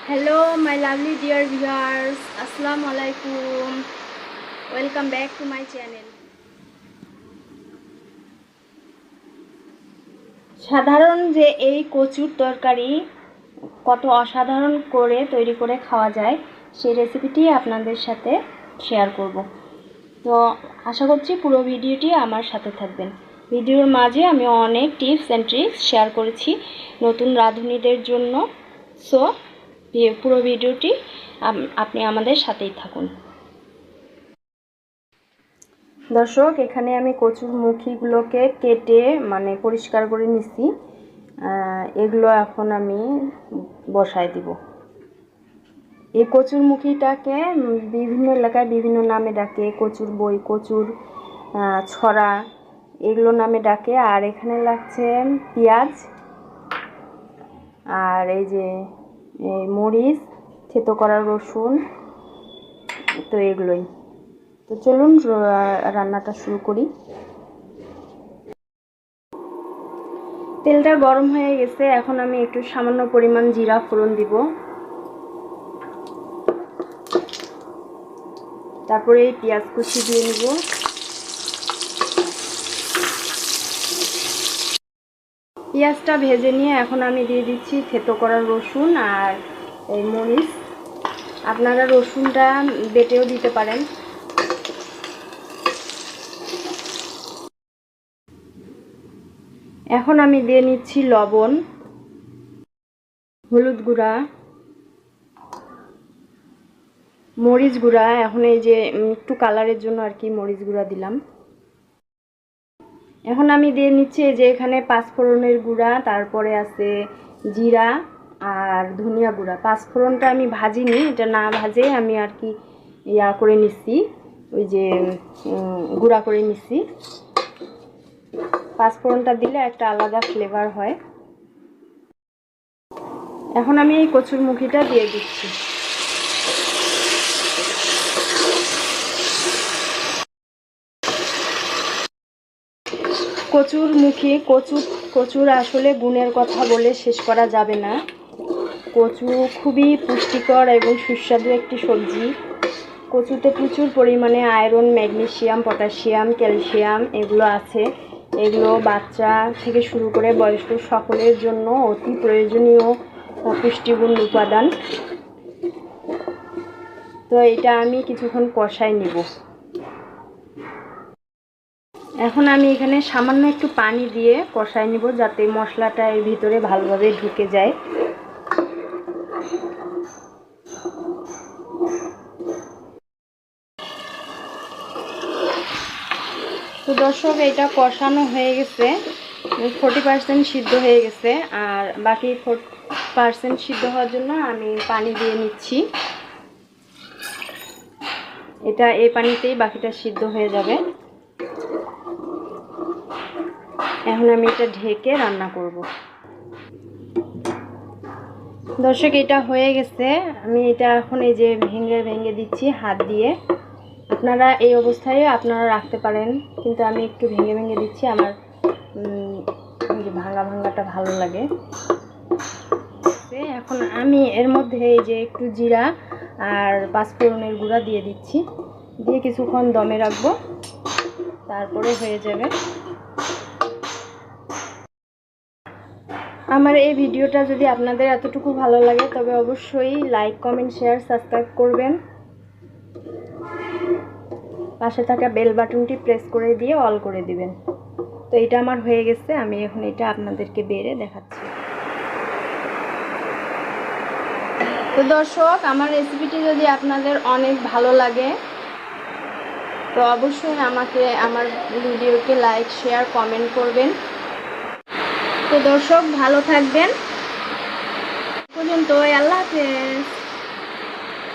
Hello, my lovely dear viewers. Assalamu alaikum. Welcome back to my channel. সাধারণ যে এই কচুর তরকারি কত অসাধারণ করে তৈরি করে খাওয়া যায় সেই রেসিপিটি আপনাদের সাথে শেয়ার করব। তো আশা করছি পুরো ভিডিওটি আমার সাথে থাকবেন। ভিডিওর মাঝে আমি অনেক টিপস অ্যান্ড ট্রিক্স শেয়ার করেছি নতুন রাঁধুনিদের জন্য। সো পুরো ভিডিওটি আপনি আমাদের সাথেই থাকুন। দর্শক, এখানে আমি কচুর মুখিগুলোকে কেটে পরিষ্কার করে নিচ্ছি। এগুলো এখন আমি বসায় দিব। এই কচুর মুখিটাকে বিভিন্ন এলাকায় বিভিন্ন নামে ডাকে, কচুর বই, কচুর ছড়া, এগুলো নামে ডাকে। আর এখানে লাগছে পেঁয়াজ, আর এই যে মরিচ, থেতো করা রসুন, তো এগুলোই। তো চলুন রান্নাটা শুরু করি। তেলটা গরম হয়ে গেছে, এখন আমি একটু সামান্য পরিমাণ জিরা ফোড়ন দিব। তারপরে এই পেঁয়াজ কুচি দিয়ে নিব। পেঁয়াজটা ভেজে নিয়ে এখন আমি দিয়ে দিচ্ছি থেতো করা রসুন আর এই মরিচ। আপনারা রসুনটা বেটেও দিতে পারেন। এখন আমি দিয়ে নিচ্ছি লবণ, হলুদ গুঁড়া, মরিচ গুঁড়া। এখন এই যে একটু কালারের জন্য আর কি মরিচ গুঁড়া দিলাম। এখন আমি দিয়ে নিচ্ছি এই যে এখানে পাঁচফোড়নের গুঁড়া, তারপরে আছে জিরা আর ধনিয়া গুঁড়া। পাঁচফোড়নটা আমি ভাজিনি, এটা না ভাজে আমি আর কি করে নিচ্ছি, ওই যে গুঁড়া করে নিচ্ছি। পাঁচফোড়নটা দিলে একটা আলাদা ফ্লেভার হয়। এখন আমি এই কচুর মুখিটা দিয়ে দিচ্ছি। কচুর মুখি, কচুর আসলে গুণের কথা বলে শেষ করা যাবে না। কচু খুবই পুষ্টিকর এবং সুস্বাদু একটি সবজি। কচুতে প্রচুর পরিমাণে আয়রন, ম্যাগনেসিয়াম, পটাশিয়াম, ক্যালসিয়াম এগুলো আছে। এগুলো বাচ্চা থেকে শুরু করে বয়স্ক সকলের জন্য অতি প্রয়োজনীয় পুষ্টিগুণ উপাদান। তো এটা আমি কিছুক্ষণ কষাই নিব। এখন আমি এখানে সামান্য একটু পানি দিয়ে কষাই নিব, যাতে মশলাটা এর ভিতরে ভালোভাবে ঢুকে যায়। তো দর্শক, এটা কষানো হয়ে গেছে, 40% সিদ্ধ হয়ে গেছে। আর বাকি 40% সিদ্ধ হওয়ার জন্য আমি পানি দিয়ে নিচ্ছি। এটা এই পানিতেই বাকিটা সিদ্ধ হয়ে যাবে। এখন আমি এটা ঢেকে রান্না করব। দর্শক, এটা হয়ে গেছে। আমি এটা এখন এই যে ভেঙে দিচ্ছি হাত দিয়ে। আপনারা এই অবস্থায় আপনারা রাখতে পারেন, কিন্তু আমি একটু ভেঙে দিচ্ছি। আমার ভাঙাটা ভালো লাগে। এখন আমি এর মধ্যে এই যে একটু জিরা আর পাঁচফোড়নের গুঁড়া দিয়ে দিচ্ছি, দিয়ে কিছুক্ষণ দমে রাখবো, তারপরে হয়ে যাবে। আমার এই ভিডিওটা যদি আপনাদের এতটুকু ভালো লাগে তবে অবশ্যই লাইক, কমেন্ট, শেয়ার, সাবস্ক্রাইব করবেন। পাশে থাকা বেল বাটনটি প্রেস করে দিয়ে অল করে দিবেন। তো এটা আমার হয়ে গেছে, আমি এখন এটা আপনাদেরকে বেড়ে দেখাচ্ছি। তো দর্শক, আমার রেসিপিটি যদি আপনাদের অনেক ভালো লাগে তো অবশ্যই আমাকে আমার ভিডিওকে লাইক, শেয়ার, কমেন্ট করবেন। তো দর্শক, ভালো থাকবেন। পর্যন্ত আল্লাহ হাফেজ।